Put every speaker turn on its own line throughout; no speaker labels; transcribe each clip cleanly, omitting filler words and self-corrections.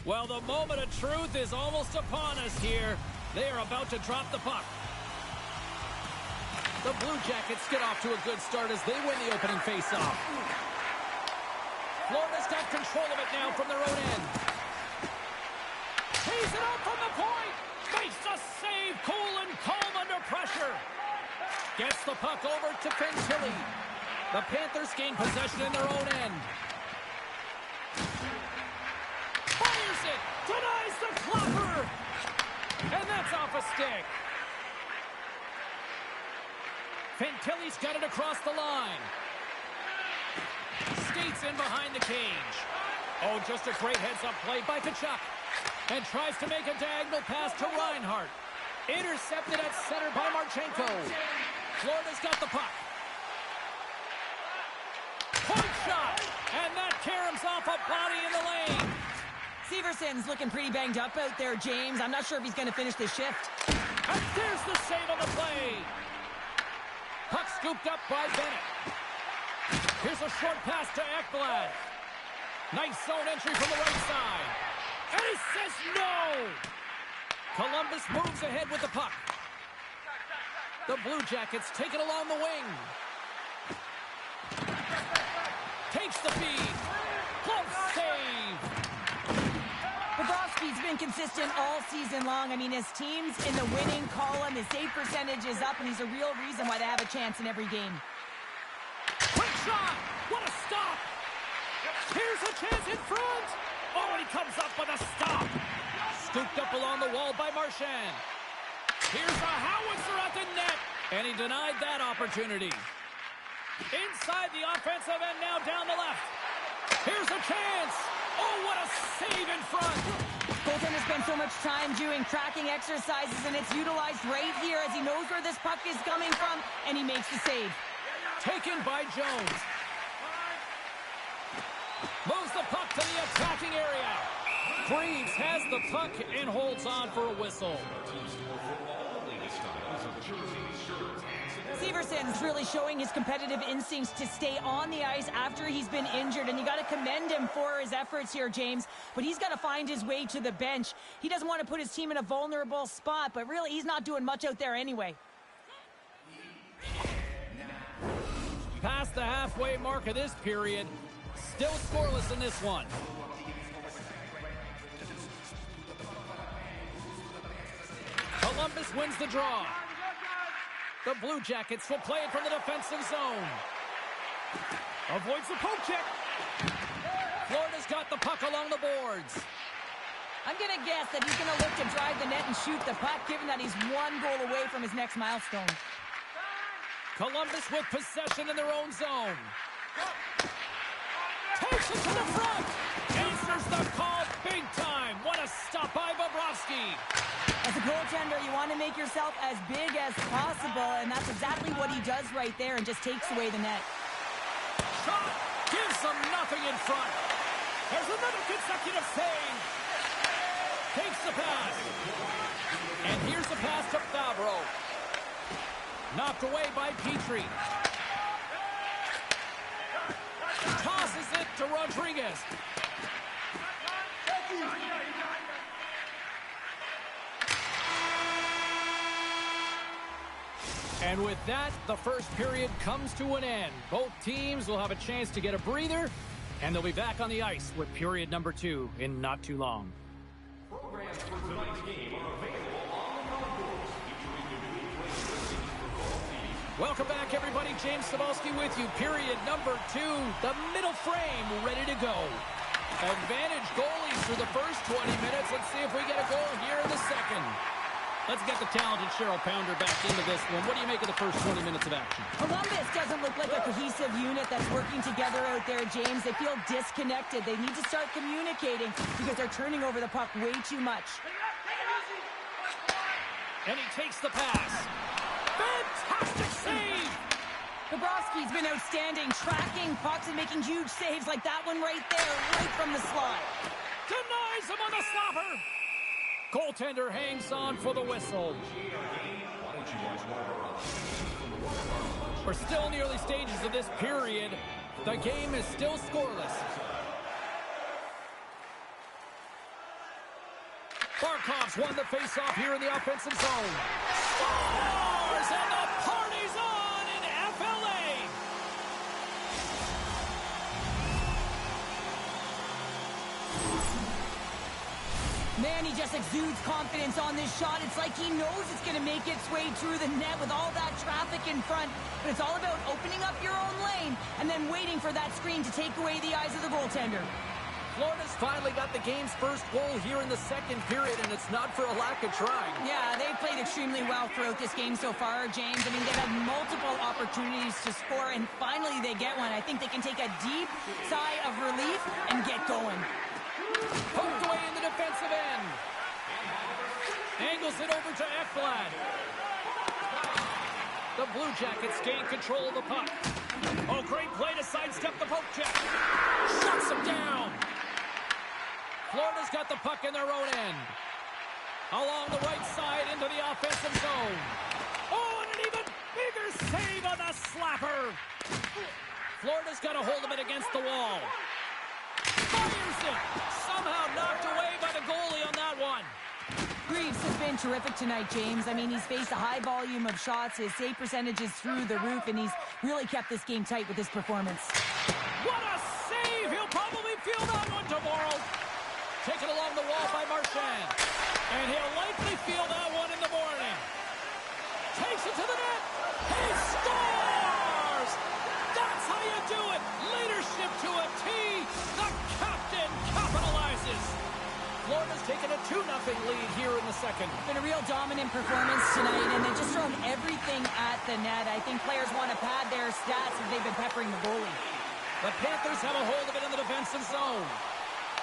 Well, the moment of truth is almost upon us here. They are about to drop the puck. The Blue Jackets get off to a good start as they win the opening faceoff. Florida's got control of it now from their own end. Tees it up from the point. Makes a save. Cool and calm under pressure. Gets the puck over to Fantilli. The Panthers gain possession in their own end. Fires it. Denies the klopper. And that's off a stick. Fantilli's got it across the line. Skates in behind the cage. Oh, just a great heads-up play by Tkachuk. And tries to make a diagonal pass to Reinhart. Intercepted at center by Marchenko. Florida's got the puck. Point shot. And that caroms off a body in the lane.
Severson's looking pretty banged up out there, James. I'm not sure if he's going to finish the shift.
And there's the save on the play. Puck scooped up by Bennett. Here's a short pass to Ekblad. Nice zone entry from the right side. And he says no! Columbus moves ahead with the puck. The Blue Jackets take it along the wing. Takes the feed. Close save.
Bobrovsky's been consistent all season long. I mean, his team's in the winning column. His save percentage is up, and he's a real reason why they have a chance in every game.
Quick shot! What a stop! Here's a chance in front! Oh, and he comes up with a stop! Scooped up along the wall by Marchand. Here's a howitzer at the net! And he denied that opportunity. Inside the offensive end now down the left. Here's a chance! Oh, what a save in front!
Goaltender spent so much time doing tracking exercises, and it's utilized right here as he knows where this puck is coming from, and he makes the save.
Taken by Jones. Moves the puck to the attacking area. Greaves has the puck and holds on for a whistle.
Severson's really showing his competitive instincts to stay on the ice after he's been injured, and you got to commend him for his efforts here, James. But he's got to find his way to the bench. He doesn't want to put his team in a vulnerable spot, but really he's not doing much out there anyway.
Past the halfway mark of this period. Still scoreless in this one. Columbus wins the draw. The Blue Jackets will play it from the defensive zone. Avoids the poke check. Florida's got the puck along the boards.
I'm going to guess that he's going to look to drive the net and shoot the puck, given that he's one goal away from his next milestone.
Columbus with possession in their own zone. Takes it to the front. Answers the call big time. What a stop by Bobrovsky.
As a goaltender, you want to make yourself as big as possible, and that's exactly what he does right there and just takes away the net.
Shot gives them nothing in front. There's another consecutive save. Takes the pass. And here's the pass to Fabro. Knocked away by Petrie. Tosses it to Rodriguez. And with that, the first period comes to an end. Both teams will have a chance to get a breather, and they'll be back on the ice with period number 2 in not too long. Programs for tonight's game are available on. Welcome back, everybody. James Cebulski with you. Period number 2, the middle frame ready to go. Advantage goalies for the first 20 minutes. Let's see if we get a goal here in the second. Let's get the talented Cheryl Pounder back into this one. What do you make of the first 20 minutes of action?
Columbus doesn't look like a cohesive unit that's working together out there, James. They feel disconnected. They need to start communicating because they're turning over the puck way too much.
And he takes the pass. Fantastic save!
Bobrovsky's been outstanding, tracking pucks and making huge saves like that one right there, right from the slot.
Denies him on the stopper! Goaltender hangs on for the whistle. We're still in the early stages of this period. The game is still scoreless. Barkov's won the faceoff here in the offensive zone. Scores! And the party's on in FLA!
Man, he just exudes confidence on this shot. It's like he knows it's going to make its way through the net with all that traffic in front. But it's all about opening up your own lane and then waiting for that screen to take away the eyes of the goaltender.
Florida's finally got the game's first goal here in the second period, and it's not for a lack of trying.
Yeah, they've played extremely well throughout this game so far, James. I mean, they've had multiple opportunities to score, and finally they get one. I think they can take a deep sigh of relief and get going.
Poked away in the defensive end. Angles it over to Ekblad. The Blue Jackets gain control of the puck. Oh, great play to sidestep the poke check. Shuts him down. Florida's got the puck in their own end. Along the right side into the offensive zone. Oh, and an even bigger save on the slapper. Florida's got a hold of it against the wall. Fires it. Somehow knocked away by the goalie on that one.
Greaves has been terrific tonight, James. I mean, he's faced a high volume of shots. His save percentage is through the roof, and he's really kept this game tight with his performance.
What a save! He'll probably feel that one tomorrow. Taken along the wall by Marchand. And he'll likely feel that one in the morning. Takes it to the net. He scores! That's how you do it. Leadership to a T. The captain capitalizes. Florida's taken a 2-0 lead here in the second.
Been a real dominant performance tonight, and they've just thrown everything at the net. I think players want to pad their stats as they've been peppering the goalie.
The Panthers have a hold of it in the defensive zone.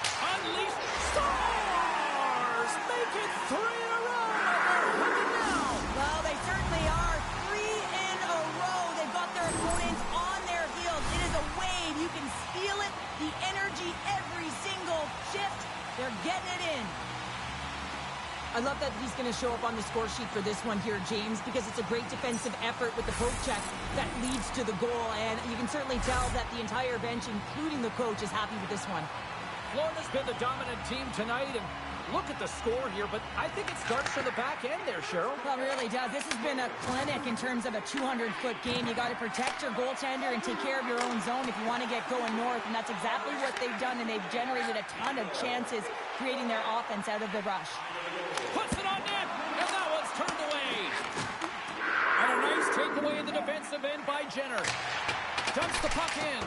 Unleashed. Stars! Make it 3 in a row. They're humming now.
Well, they certainly are. 3 in a row. They've got their opponents on their heels. It is a wave. You can feel it. The energy every single shift. They're getting it in. I love that he's going to show up on the score sheet for this one here, James, because it's a great defensive effort with the poke check that leads to the goal. And you can certainly tell that the entire bench, including the coach, is happy with this one.
Florida's been the dominant team tonight, and look at the score here, but I think it starts from the back end there, Cheryl.
Well, it really does. This has been a clinic in terms of a 200-foot game. You got to protect your goaltender and take care of your own zone if you want to get going north, and that's exactly what they've done, and they've generated a ton of chances creating their offense out of the rush.
Puts it on net, and that one's turned away. And a nice takeaway in the defensive end by Jenner. Dumps the puck in.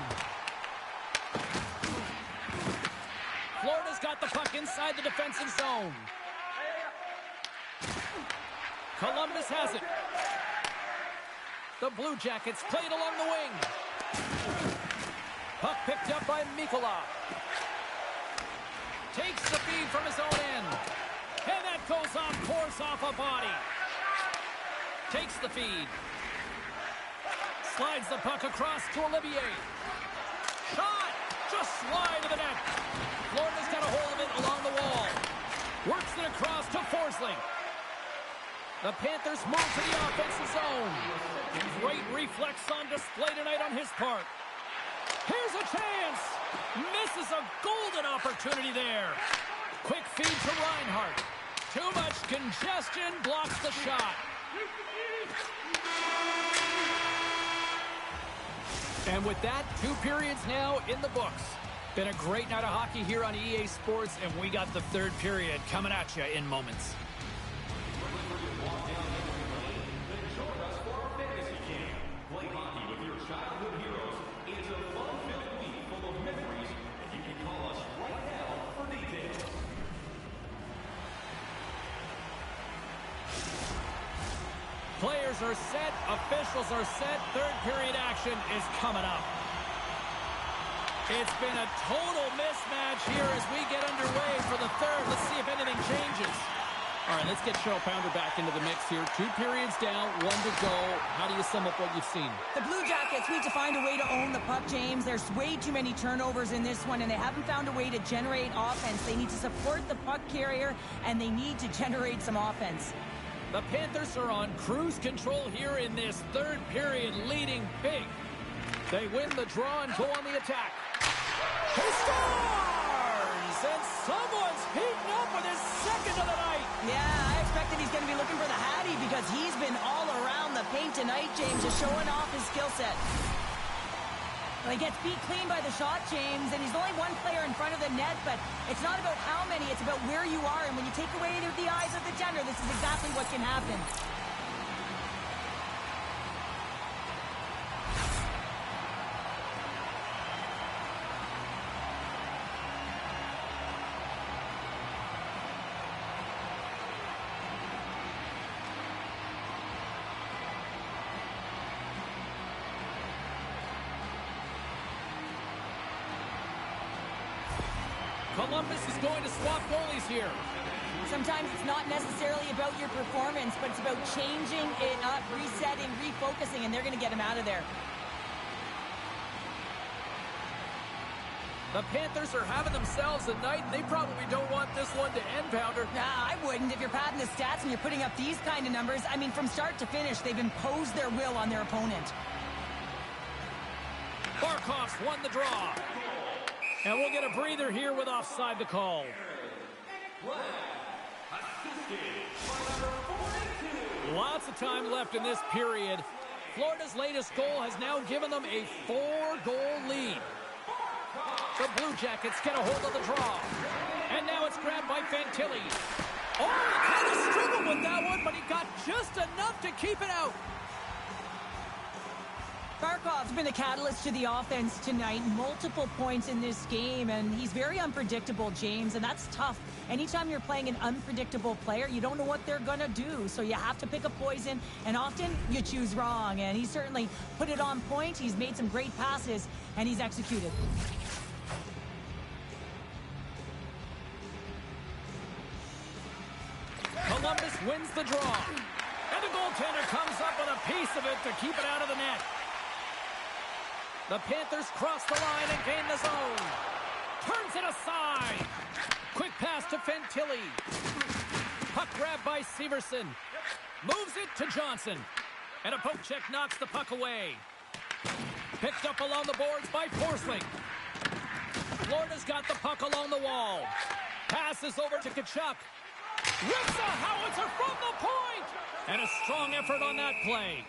Florida's got the puck inside the defensive zone. Columbus has it. The Blue Jackets played along the wing. Puck picked up by Mikula. Takes the feed from his own end. And that goes off course off a body. Takes the feed. Slides the puck across to Olivier. Shot! Just slide to the net. Florida's got a hold of it along the wall. Works it across to Forsling. The Panthers move to the offensive zone. Great reflex on display tonight on his part. Here's a chance. Misses a golden opportunity there. Quick feed to Reinhart. Too much congestion blocks the shot. And with that, 2 periods now in the books. Been a great night of hockey here on EA Sports, and we got the 3rd period coming at you in moments. Players are set, officials are set, 3rd period action is coming up. It's been a total mismatch here as we get underway for the 3rd. Let's see if anything changes. All right, let's get Cheryl Pounder back into the mix here. 2 periods down, 1 to go. How do you sum up what you've seen?
The Blue Jackets need to find a way to own the puck, James. There's way too many turnovers in this one, and they haven't found a way to generate offense. They need to support the puck carrier, and they need to generate some offense.
The Panthers are on cruise control here in this 3rd period, leading big. They win the draw and go on the attack. He scores! moves, and someone's heating up with his second of the night.
Yeah, I expect that he's going to be looking for the Hattie because he's been all around the paint tonight, James, just showing off his skill set. Well, he gets beat clean by the shot, James, and he's only one player in front of the net, but it's not about how many, it's about where you are, and when you take away the eyes of the defender, this is exactly what can happen.
Columbus is going to swap goalies here.
Sometimes it's not necessarily about your performance, but it's about changing it up, resetting, refocusing, and they're going to get him out of there.
The Panthers are having themselves a night, and they probably don't want this one to end, Pounder.
Nah, I wouldn't. If you're padding the stats and you're putting up these kind of numbers, I mean, from start to finish, they've imposed their will on their opponent.
Barkov's won the draw. And we'll get a breather here with offside the call. Lots of time left in this period. Florida's latest goal has now given them a 4-goal lead. The Blue Jackets get a hold of the draw. And now it's grabbed by Fantilli. Oh, he kind of struggled with that one, but he got just enough to keep it out.
Barkov's been a catalyst to the offense tonight. Multiple points in this game, and he's very unpredictable, James, and that's tough. Anytime you're playing an unpredictable player, you don't know what they're going to do, so you have to pick a poison, and often you choose wrong, and he certainly put it on point. He's made some great passes, and he's executed.
Columbus wins the draw, and the goaltender comes up with a piece of it to keep it out of the net. The Panthers cross the line and gain the zone. Turns it aside. Quick pass to Fantilli. Puck grabbed by Severson. Moves it to Johnson. And a poke check knocks the puck away. Picked up along the boards by Forsling. Florida's got the puck along the wall. Passes over to Tkachuk. Rips a howitzer from the point. And a strong effort on that play.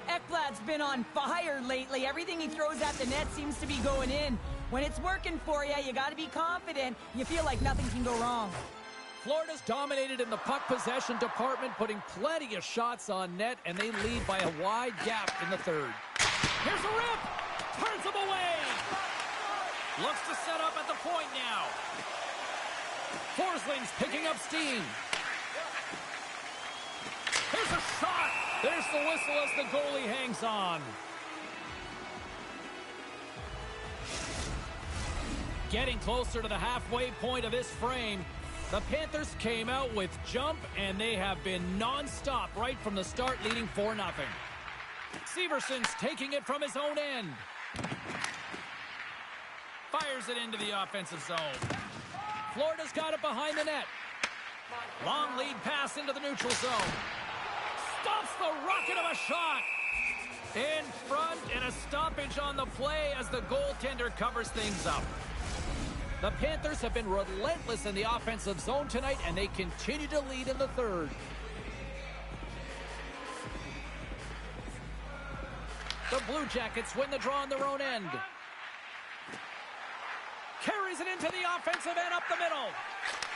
Ekblad's been on fire lately. Everything he throws at the net seems to be going in. When it's working for you, you got to be confident. You feel like nothing can go wrong.
Florida's dominated in the puck possession department, putting plenty of shots on net, and they lead by a wide gap in the third. Here's a rip! Turns him away! Looks to set up at the point now. Forsling's picking up steam. Here's a shot! There's the whistle as the goalie hangs on. Getting closer to the halfway point of this frame, the Panthers came out with jump, and they have been non-stop right from the start, leading 4-0. Severson's taking it from his own end. Fires it into the offensive zone. Florida's got it behind the net. Long lead pass into the neutral zone. Stops the rocket of a shot. In front, and a stoppage on the play as the goaltender covers things up. The Panthers have been relentless in the offensive zone tonight, and they continue to lead in the third. The Blue Jackets win the draw on their own end. Carries it into the offensive end up the middle.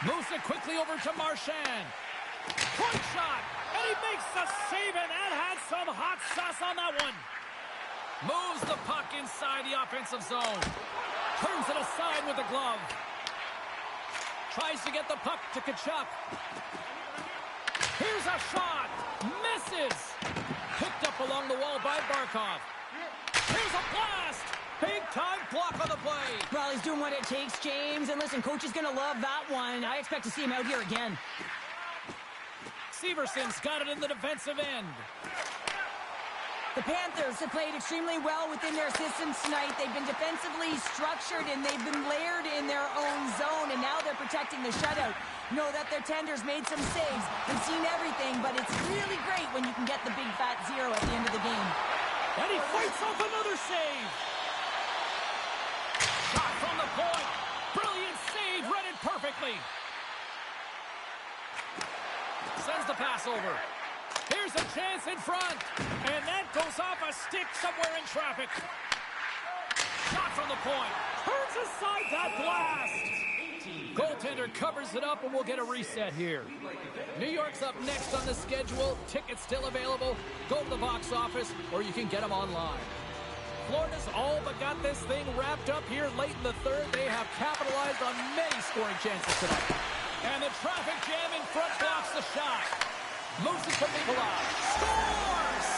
Moves it quickly over to Marchand. Point shot, and he makes the save, and that had some hot sauce on that one. Moves the puck inside the offensive zone. Turns it aside with the glove. Tries to get the puck to Tkachuk. Here's a shot. Misses. Picked up along the wall by Barkov. Here's a blast. Big-time block on the play.
Well, he's doing what it takes, James. And listen, coach is going to love that one. I expect to see him out here again.
Severson's got it in the defensive end.
The Panthers have played extremely well within their systems tonight. They've been defensively structured, and they've been layered in their own zone, and now they're protecting the shutout. Know that their tenders made some saves and seen everything, but it's really great when you can get the big fat zero at the end of the game.
And he fights off another save. Shot from the point. Brilliant quickly. Sends the pass over. Here's a chance in front. And that goes off a stick somewhere in traffic. Shot from the point. Turns aside that blast. Goaltender covers it up, and we'll get a reset here. New York's up next on the schedule. Tickets still available. Go to the box office, or you can get them online. Florida's all but got this thing wrapped up here late in the third. They have capitalized on many scoring chances tonight. And the traffic jam in front blocks the shot. Moves it to Nikolai. Scores!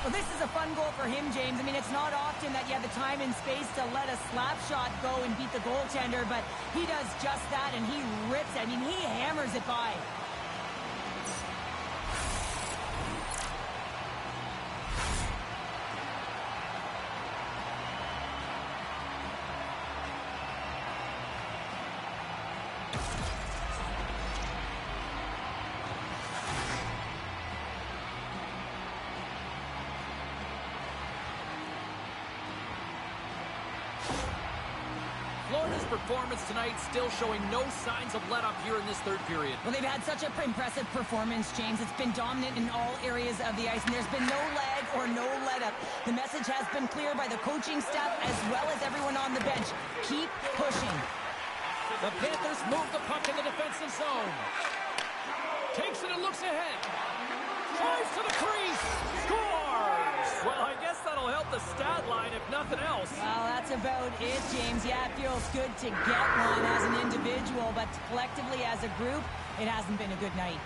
Well, this is a fun goal for him, James. I mean, it's not often that you have the time and space to let a slap shot go and beat the goaltender, but he does just that, and he rips it. I mean, he hammers it by.
Florida's performance tonight still showing no signs of let-up here in this third period.
Well, they've had such an impressive performance, James. It's been dominant in all areas of the ice, and there's been no lag or no let-up. The message has been clear by the coaching staff as well as everyone on the bench. Keep pushing.
The Panthers move the puck in the defensive zone. Takes it and looks ahead. Drives to the crease. Scores! Well, I guess that'll help the stat line if nothing else.
Well, that's about it, James. Yeah, it feels good to get one as an individual, but collectively as a group, it hasn't been a good night.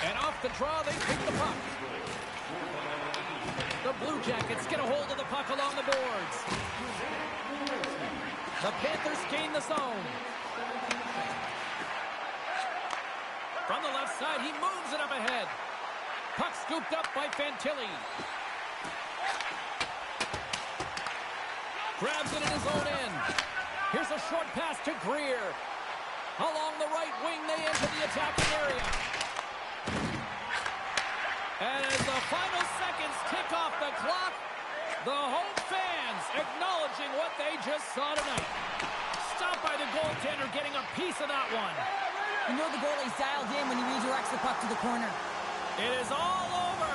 And off the draw, they pick the puck. The Blue Jackets get a hold of the puck along the boards. The Panthers gain the zone. From the left side, he moves it up ahead. Puck scooped up by Fantilli. Grabs it in his own end. Here's a short pass to Greer. Along the right wing, they enter the attacking area. And as the final seconds tick off the clock, the home fans acknowledging what they just saw tonight. Stopped by the goaltender getting a piece of that one.
You know the goalie's dialed in when he redirects the puck to the corner.
It is all over.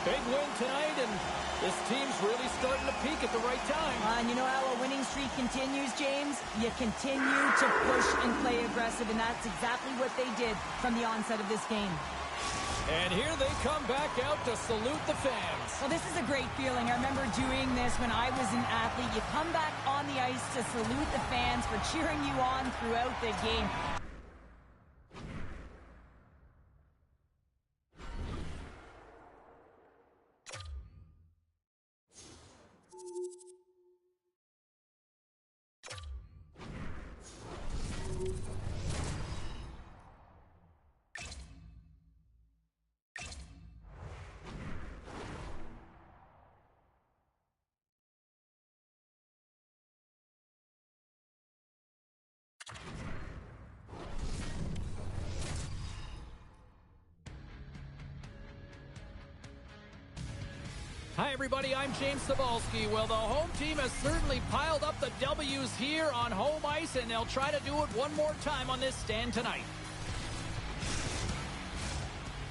Big win tonight, and this team's really starting to peak at the right time.
And you know how a winning streak continues, James? You continue to push and play aggressive, and that's exactly what they did from the onset of this game.
And here they come back out to salute the fans.
Well, this is a great feeling. I remember doing this when I was an athlete. You come back on the ice to salute the fans for cheering you on throughout the game.
Hi, everybody. I'm James Cebulski. Well, the home team has certainly piled up the W's here on home ice, and they'll try to do it one more time on this stand tonight.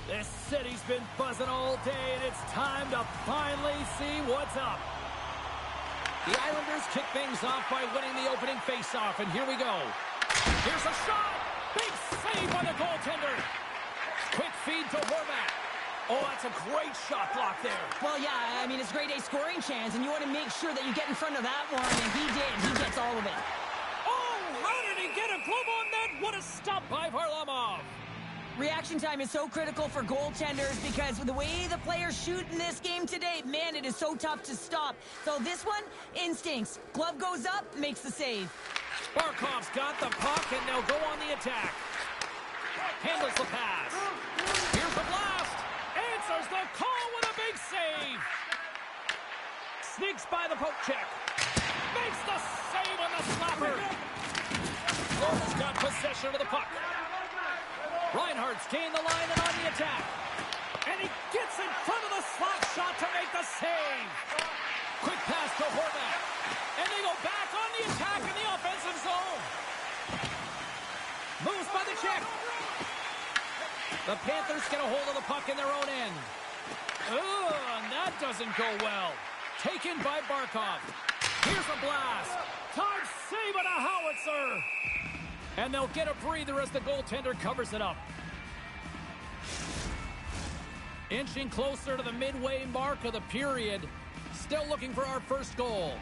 This city's been buzzing all day, and it's time to finally see what's up. The Islanders kick things off by winning the opening faceoff, and here we go. Here's a shot. Big save by the goaltender. Quick feed to Horvat. Oh, that's a great shot block there.
Well, yeah, I mean, it's a grade A scoring chance, and you want to make sure that you get in front of that one, and he did. He gets all of it.
Oh, how did he get a glove on that? What a stop by Varlamov.
Reaction time is so critical for goaltenders because the way the players shoot in this game today, man, it is so tough to stop. So this one, instincts. Glove goes up, makes the save.
Barkov's got the puck, and they'll go on the attack. Handles the pass. Here's the blast. Answers the call with a big save. Sneaks by the poke check. Makes the save on the slapper. Florida's got possession of the puck. Reinhardt's gained the line and on the attack. And he gets in front of the slap shot to make the save. Quick pass to Horvat. And they go back on the attack in the offensive zone. Moves by the check. The Panthers get a hold of the puck in their own end. And that doesn't go well. Taken by Barkov. Here's a blast. Time save and a howitzer. And they'll get a breather as the goaltender covers it up. Inching closer to the midway mark of the period. Still looking for our first goal.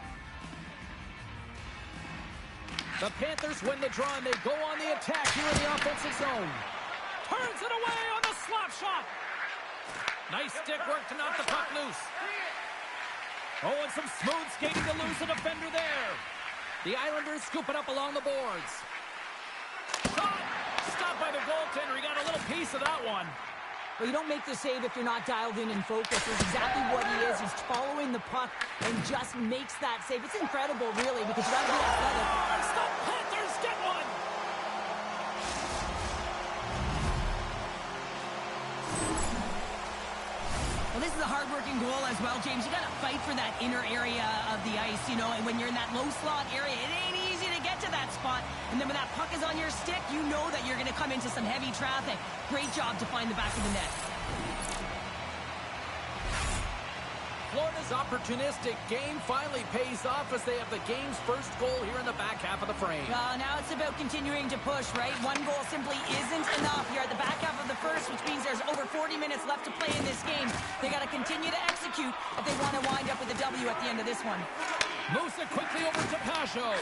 The Panthers win the draw and they go on the attack here in the offensive zone. Turns it away on the slap shot. Nice stick work to knock the puck loose. Oh, and some smooth skating to lose a defender there. The Islanders scoop it up along the boards. Shot! Stopped by the goaltender. He got a little piece of that one.
Well, you don't make the save if you're not dialed in and focused. It's exactly what he is. He's following the puck and just makes that save. It's incredible, really, because you got to be athletic.
The Panthers get one!
Well, this is a hard-working goal as well, James. You got to fight for that inner area of the ice, you know, and when you're in that low slot area, it ain't easy to get to that spot. And then when that puck is on your stick, you know that you're going to come into some heavy traffic. Great job to find the back of the net.
Florida's opportunistic game finally pays off as they have the game's first goal here in the back half of the frame.
Now it's about continuing to push, right? One goal simply isn't enough. You're at the back half of the first, which means there's over 40 minutes left to play in this game. They got to continue to execute if they want to wind up with a W at the end of this one.
Moves it quickly over to Pasho.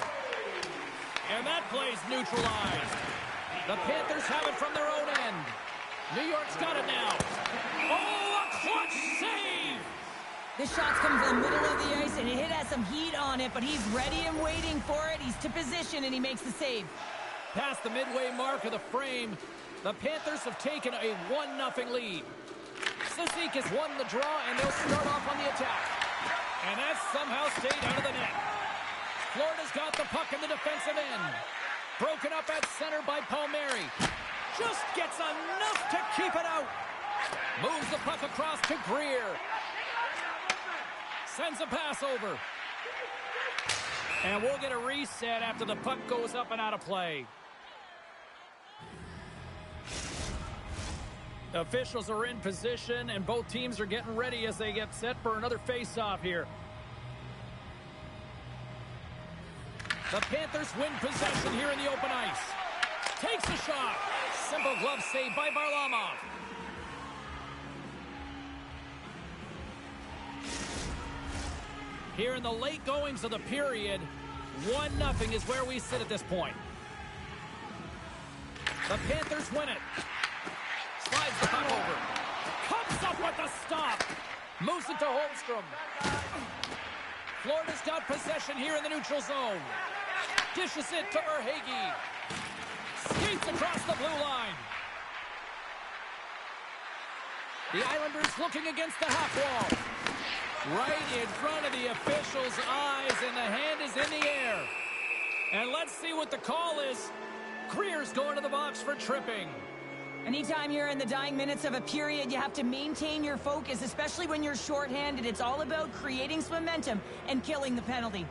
And that play's neutralized. The Panthers have it from their own end. New York's got it now. Oh, a clutch save!
This shot's coming from the middle of the ice, and it has some heat on it, but he's ready and waiting for it. He's to position, and he makes the save.
Past the midway mark of the frame, the Panthers have taken a 1-0 lead. Sissik has won the draw, and they'll start off on the attack. And that somehow stayed out of the net. Florida's got the puck in the defensive end. Broken up at center by Palmieri. Just gets enough to keep it out. Moves the puck across to Greer. Sends a pass over. And we'll get a reset after the puck goes up and out of play. Officials are in position, and both teams are getting ready as they get set for another face-off here. The Panthers win possession here in the open ice. Takes a shot. Simple glove save by Varlamov. Here in the late goings of the period, 1-0 is where we sit at this point. The Panthers win it. Slides the puck over. Comes up with the stop. Moves it to Holmstrom. Florida's got possession here in the neutral zone. Dishes it to Verhaeghe. Skates across the blue line. The Islanders looking against the half wall. Right in front of the officials' eyes, and the hand is in the air. And let's see what the call is. Greer's going to the box for tripping.
Anytime you're in the dying minutes of a period, you have to maintain your focus, especially when you're shorthanded. It's all about creating some momentum and killing the penalty.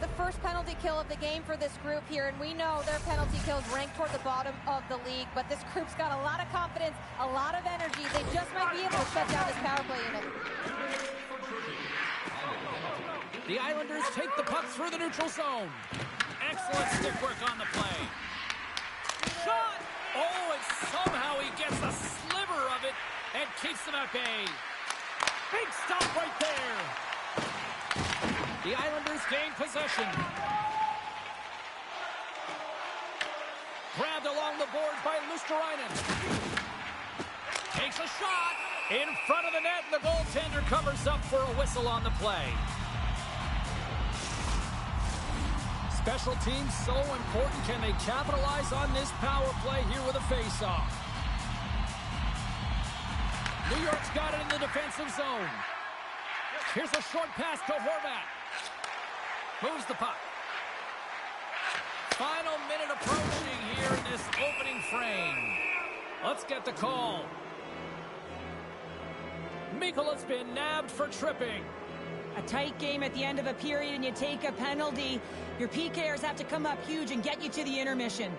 The first penalty kill of the game for this group here, and we know their penalty kills rank toward the bottom of the league, but this group's got a lot of confidence, a lot of energy. They just might be able to shut down this power play unit.
The Islanders take the puck through the neutral zone. Excellent stick work on the play. Shot! Oh, and somehow he gets a sliver of it and keeps them at bay. Big stop right there. The Islanders gain possession. Grabbed along the boards by Luosterainen. Takes a shot in front of the net, and the goaltender covers up for a whistle on the play. Special teams so important. Can they capitalize on this power play here with a face-off? New York's got it in the defensive zone. Here's a short pass to Horvat. Moves the puck. Final minute approaching here in this opening frame. Let's get the call. Mikola's been nabbed for tripping.
A tight game at the end of a period and you take a penalty. Your PKers have to come up huge and get you to the intermission.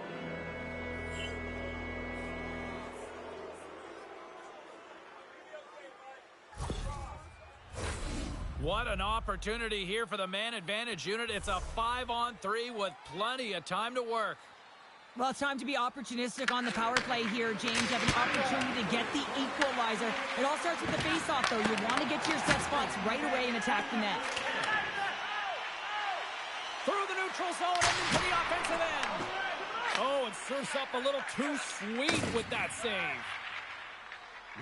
What an opportunity here for the man advantage unit. It's a 5-on-3 with plenty of time to work.
Well, it's time to be opportunistic on the power play here, James. You have an opportunity to get the equalizer. It all starts with the face-off, though. You want to get to your set spots right away and attack the net.
Through the neutral zone and into the offensive end. Oh, and surfs up a little too sweet with that save.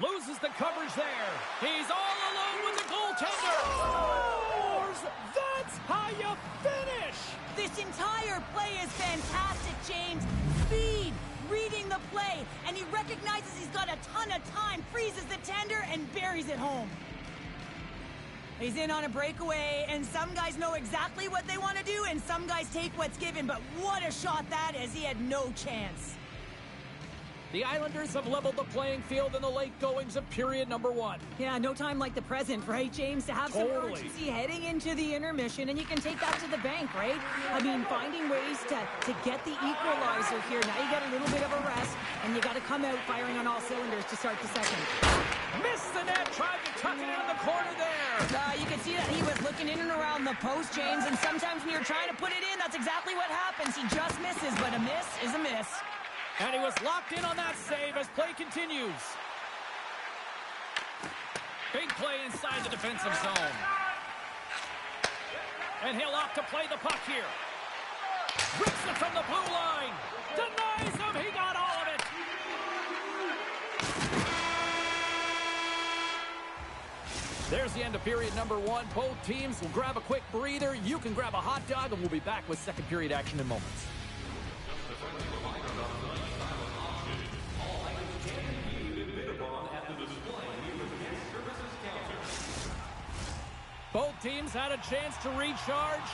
Loses the coverage there. He's all alone with the goaltender. Scores! That's how you finish!
This entire play is fantastic, James. Speed, reading the play, and he recognizes he's got a ton of time, freezes the tender, and buries it home. He's in on a breakaway, and some guys know exactly what they want to do, and some guys take what's given, but what a shot that is. He had no chance.
The Islanders have leveled the playing field in the late goings of period number 1.
Yeah, no time like the present, right, James? To have some urgency heading into the intermission, and you can take that to the bank, right? I mean, finding ways to get the equalizer here. Now you got a little bit of a rest, and you got to come out firing on all cylinders to start the second.
Missed the net, tried to tuck it into the corner there.
You can see that he was looking in and around the post, James, and sometimes when you're trying to put it in, that's exactly what happens. He just misses, but a miss is a miss.
And he was locked in on that save as play continues. Big play inside the defensive zone. And he'll opt to play the puck here. Rips it from the blue line. Denies him. He got all of it. There's the end of period number 1. Both teams will grab a quick breather. You can grab a hot dog, and we'll be back with second period action in moments. Both teams had a chance to recharge,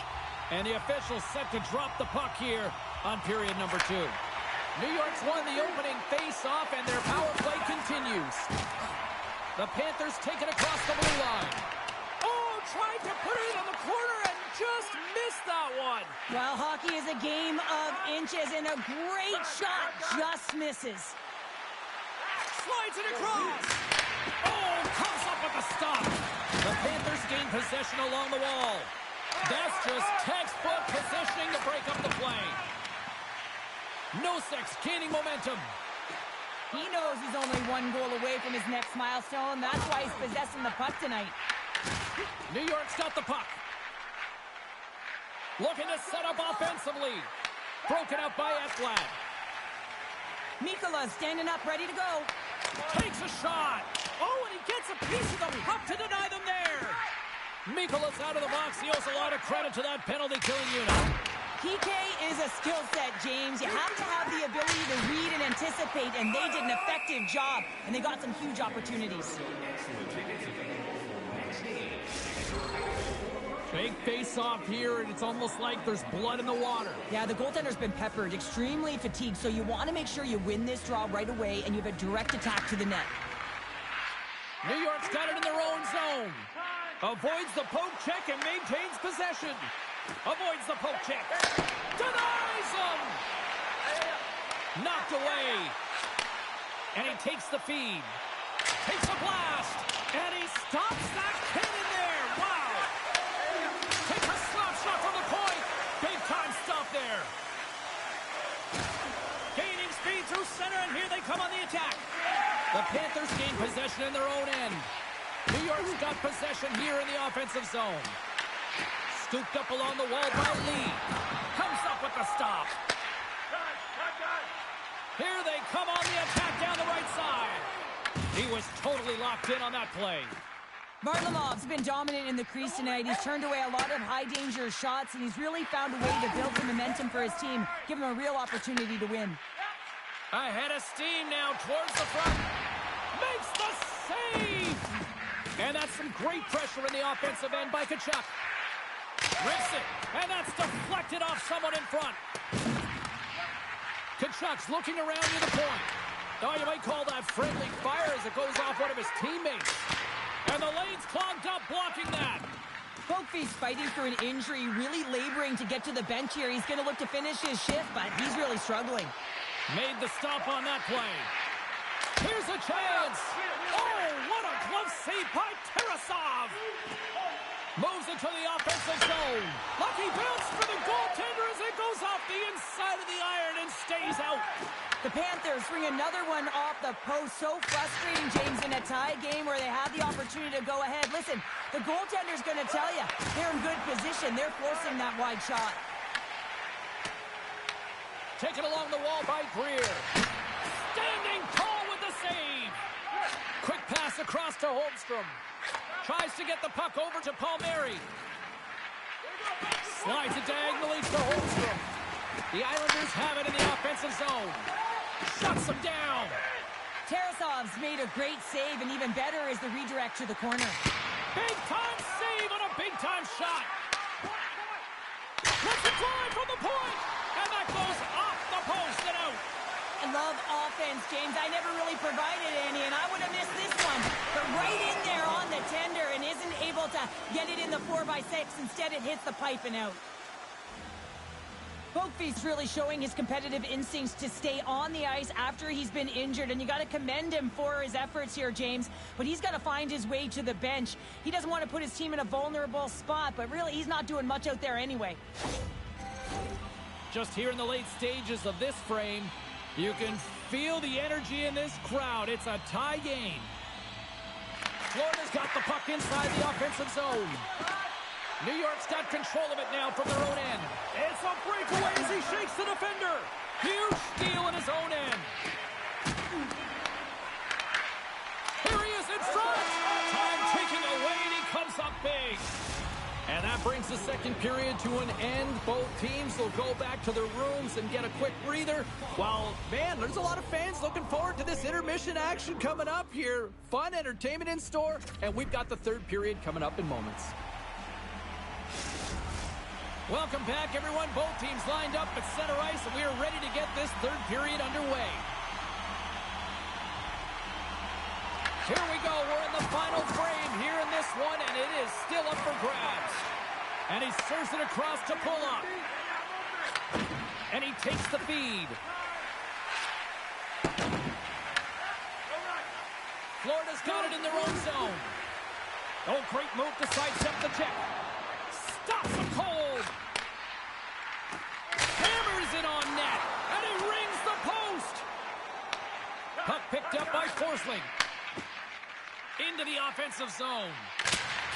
and the officials set to drop the puck here on period number 2. New York's won the opening face-off, and their power play continues. The Panthers take it across the blue line. Oh, tried to put it in the corner and just missed that one.
Well, hockey is a game of inches, and a great shot just misses.
Slides it across. Oh, comes up with a stop. The Panthers gain possession along the wall. That's just textbook positioning to break up the play. Nosek gaining momentum.
He knows he's only one goal away from his next milestone. That's why he's possessing the puck tonight.
New York's got the puck. Looking to set up offensively. Broken up by Ekblad.
Mikola's standing up, ready to go.
Takes a shot. Oh, and he gets a piece of the puck to deny them there. Mikola's out of the box. He owes a lot of credit to that penalty-killing unit.
PK is a skill set, James. You have to have the ability to read and anticipate, and they did an effective job, and they got some huge opportunities.
Big face-off here, and it's almost like there's blood in the water.
Yeah, the goaltender's been peppered, extremely fatigued, so you want to make sure you win this draw right away, and you have a direct attack to the net.
New York's got it in their own zone. Avoids the poke check and maintains possession. Avoids the poke check. Denies him! Knocked away. And he takes the feed. Takes a blast. And he stops that cannon there. Wow. Takes a slap shot from the point. Big time stop there. Gaining speed through center, and here they come on the attack. The Panthers gain possession in their own end. New York's got possession here in the offensive zone. Scooped up along the wall by Lee. Comes up with the stop. Here they come on the attack down the right side. He was totally locked in on that play.
Varlamov's been dominant in the crease tonight. He's turned away a lot of high-danger shots, and he's really found a way to build some momentum for his team, give him a real opportunity to win.
Ahead of steam now towards the front. Makes the save! And that's some great pressure in the offensive end by Tkachuk. Rips it, and that's deflected off someone in front. Kachuk's looking around near the point. Oh, you might call that friendly fire as it goes off one of his teammates. And the lane's clogged up blocking that.
Kofi's fighting for an injury, really laboring to get to the bench here. He's going to look to finish his shift, but he's really struggling.
Made the stop on that play. Here's a chance. Oh, what a glove save by Tarasov. Moves into the offensive zone. Lucky bounce for the goaltender as it goes off the inside of the iron and stays out.
The Panthers bring another one off the post. So frustrating, James, in a tie game where they have the opportunity to go ahead. Listen, the goaltender's going to tell you they're in good position. They're forcing that wide shot.
Taken along the wall by Greer. Standing tall with the save. Quick pass across to Holmstrom. Tries to get the puck over to Palmieri. Slides it diagonally to Holmstrom. The Islanders have it in the offensive zone. Shuts them down.
Tarasov's made a great save, and even better is the redirect to the corner.
Big-time save on a big-time shot. Let's it fly from the point. And that goes off the post and out.
I love offense, James. I never really provided any, and I would have missed this one. But right in there on the tender and isn't able to get it in the 4x6. Instead, it hits the pipe and out. Kofi's really showing his competitive instincts to stay on the ice after he's been injured, and you got to commend him for his efforts here, James. But he's got to find his way to the bench. He doesn't want to put his team in a vulnerable spot, but really, he's not doing much out there anyway.
Just here in the late stages of this frame, you can feel the energy in this crowd. It's a tie game. Florida's got the puck inside the offensive zone. New York's got control of it now from their own end. It's a breakaway as he shakes the defender. Huge steal in his own end. Here he is in front. Time ticking away, and he comes up big. And that brings the second period to an end. Both teams will go back to their rooms and get a quick breather. While, man, there's a lot of fans looking forward to this intermission action coming up here. Fun entertainment in store, and we've got the third period coming up in moments. Welcome back, everyone. Both teams lined up at center ice, and we are ready to get this third period underway. Here we go. We're in the final frame here in this one, and it is still up for grabs. And he serves it across to Pulock. And he takes the feed. Florida's got it in their own zone. Oh, great move to sidestep the check. Stops him cold. Hammers it on net. And he rings the post. Puck picked up by Forsling. Into the offensive zone.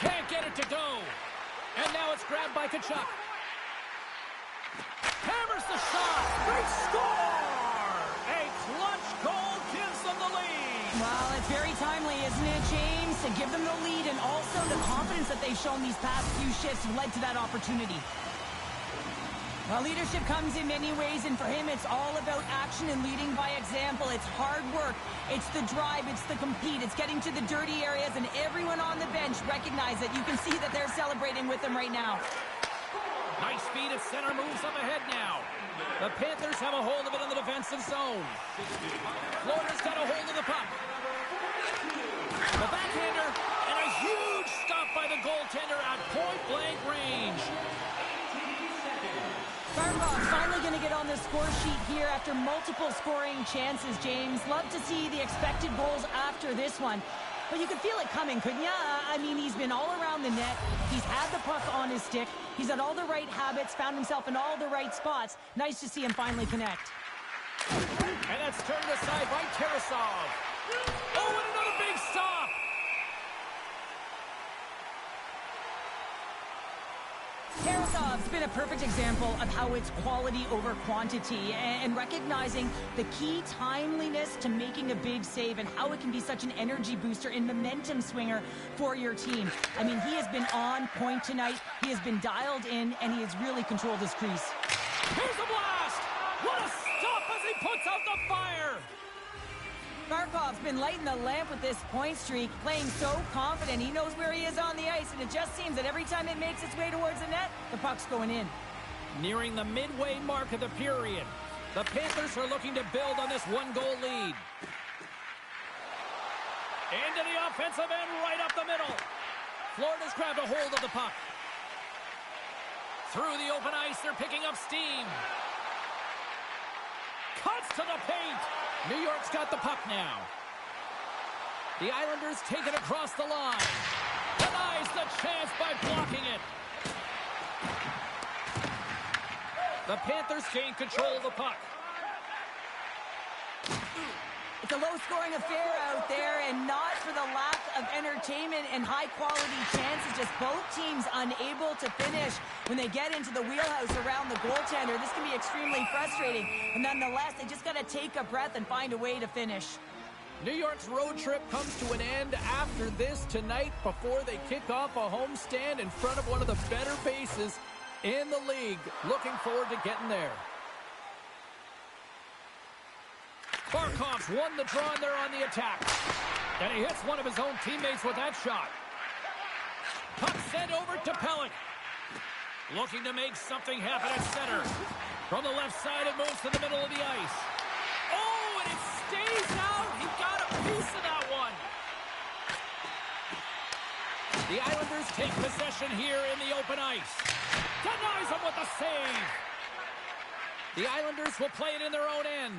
Can't get it to go. And now it's grabbed by Kachuk. Hammers the shot. They score! A clutch goal gives them the lead.
Well, it's very timely, isn't it, James? To give them the lead, and also the confidence that they've shown these past few shifts led to that opportunity. Well, leadership comes in many ways, and for him, it's all about action and leading by example. It's hard work. It's the drive. It's the compete. It's getting to the dirty areas, and everyone on the bench recognize it. You can see that they're celebrating with him right now.
Nice speed at center, moves up ahead now. The Panthers have a hold of it in the defensive zone. Florida's got a hold of the puck. The backhander, and a huge stop by the goaltender at point-blank range.
Barkov's finally going to get on the score sheet here after multiple scoring chances, James. Love to see the expected goals after this one. But you could feel it coming, couldn't you? I mean, he's been all around the net. He's had the puck on his stick. He's had all the right habits, found himself in all the right spots. Nice to see him finally connect.
And that's turned aside by Tarasov. Oh, and another big stop.
Tarasov's been a perfect example of how it's quality over quantity and recognizing the key timeliness to making a big save and how it can be such an energy booster and momentum swinger for your team. I mean, he has been on point tonight. He has been dialed in, and he has really controlled his crease.
Here's a blast! What a stop as he puts out the fire!
Barkov's been lighting the lamp with this point streak, playing so confident. He knows where he is on the ice, and it just seems that every time it makes its way towards the net, the puck's going in.
Nearing the midway mark of the period. The Panthers are looking to build on this one-goal lead. Into the offensive end, right up the middle. Florida's grabbed a hold of the puck. Through the open ice, they're picking up steam. Cuts to the paint. New York's got the puck now. The Islanders take it across the line. Denies the chance by blocking it. The Panthers gain control of the puck.
It's a low-scoring affair out there, and not for the lack of entertainment and high-quality chances. Just both teams unable to finish when they get into the wheelhouse around the goaltender. This can be extremely frustrating, but nonetheless, they just got to take a breath and find a way to finish.
New York's road trip comes to an end after this tonight before they kick off a homestand in front of one of the better bases in the league. Looking forward to getting there. Barkov's won the draw, and they're on the attack. And he hits one of his own teammates with that shot. Puck sent over to Pellick. Looking to make something happen at center. From the left side, it moves to the middle of the ice. Oh, and it stays out. He got a piece of that one. The Islanders take possession here in the open ice. Denies him with a save. The Islanders will play it in their own end.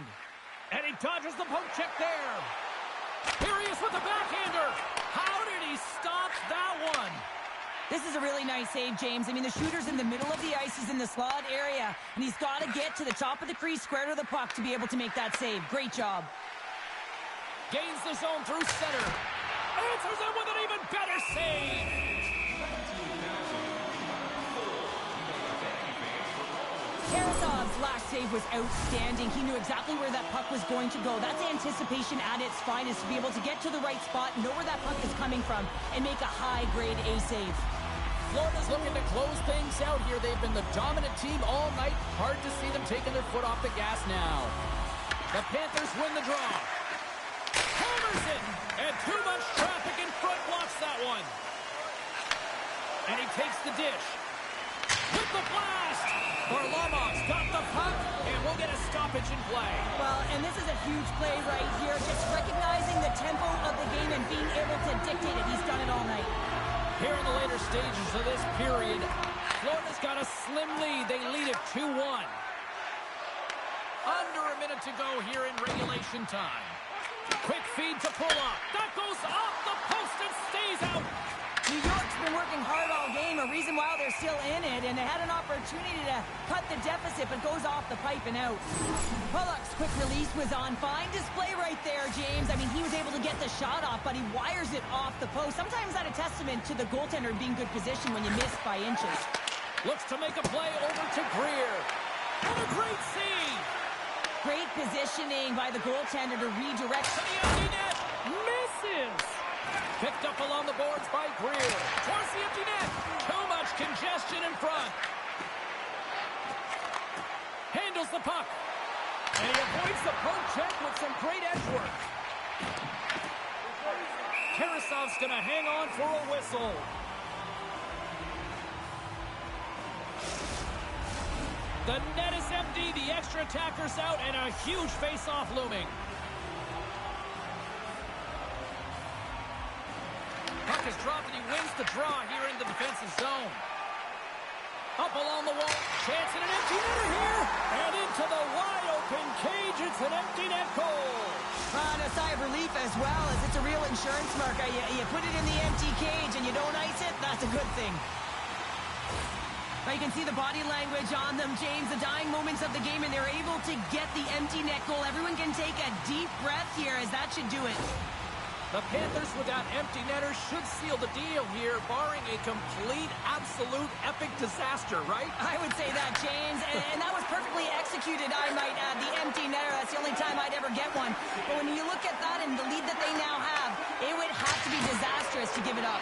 And he dodges the poke check there. Here he is with the backhander. How did he stop that one?
This is a really nice save, James. I mean, the shooter's in the middle of the ice. He's in the slot area, and he's got to get to the top of the crease, square to the puck, to be able to make that save. Great job.
Gains the zone through center. Answers it with an even better save.
Tarasov's last save was outstanding. He knew exactly where that puck was going to go. That's anticipation at its finest, to be able to get to the right spot, know where that puck is coming from, and make a high-grade A save.
Florida's looking to close things out here. They've been the dominant team all night. Hard to see them taking their foot off the gas now. The Panthers win the draw. Hammers it, and too much traffic in front blocks that one. And he takes the dish. With the blast! Varlamov's got the puck, and we'll get a stoppage in play.
Well, and this is a huge play right here. Just recognizing the tempo of the game and being able to dictate it. He's done it all night.
Here in the later stages of this period, Florida's got a slim lead. They lead it 2-1. Under a minute to go here in regulation time. Quick feed to Pulla. That goes off the post and stays out.
New York's been working hard all game, a reason why they're still in it, and they had an opportunity to cut the deficit, but goes off the pipe and out. Pulock's quick release was on. Fine display right there, James. I mean, he was able to get the shot off, but he wires it off the post. Sometimes that's a testament to the goaltender being good position when you miss by inches.
Looks to make a play over to Greer. And a great save.
Great positioning by the goaltender to redirect.
To the empty net. Misses. Picked up along the boards by Greer. Towards the empty net. Too much congestion in front. Handles the puck. And he avoids the poke check with some great edge work. Tarasov's going to hang on for a whistle. The net is empty. The extra attacker's out, and a huge face-off looming. Puck is dropped, and he wins the draw here in the defensive zone. Up along the wall. Chance at an empty netter here. And into the wide-open cage. It's an empty net goal.
And a sigh of relief as well, as it's a real insurance marker. You put it in the empty cage and you don't ice it, that's a good thing. But you can see the body language on them, James, the dying moments of the game, and they're able to get the empty net goal. Everyone can take a deep breath here, as that should do it.
The Panthers without empty netters should seal the deal here, barring a complete, absolute, epic disaster, right?
I would say that, James, and that was perfectly executed, I might add. The empty netter, that's the only time I'd ever get one. But when you look at that and the lead that they now have, it would have to be disastrous to give it up.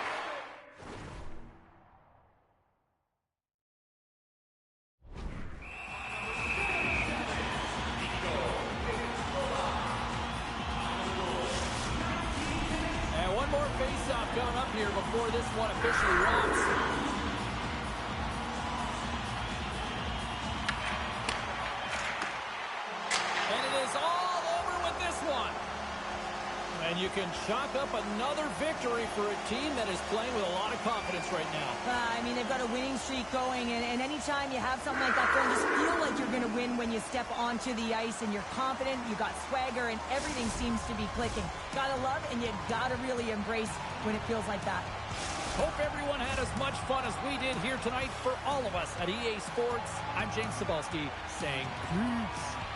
Face-off coming up here before this one officially wraps. And you can chalk up another victory for a team that is playing with a lot of confidence right now.
I mean, they've got a winning streak going, and anytime you have something like that going, just feel like you're going to win when you step onto the ice, and you're confident, you got swagger, and everything seems to be clicking. Gotta love, and you gotta really embrace when it feels like that.
Hope everyone had as much fun as we did here tonight. For all of us at EA Sports, I'm James Cebulski saying peace.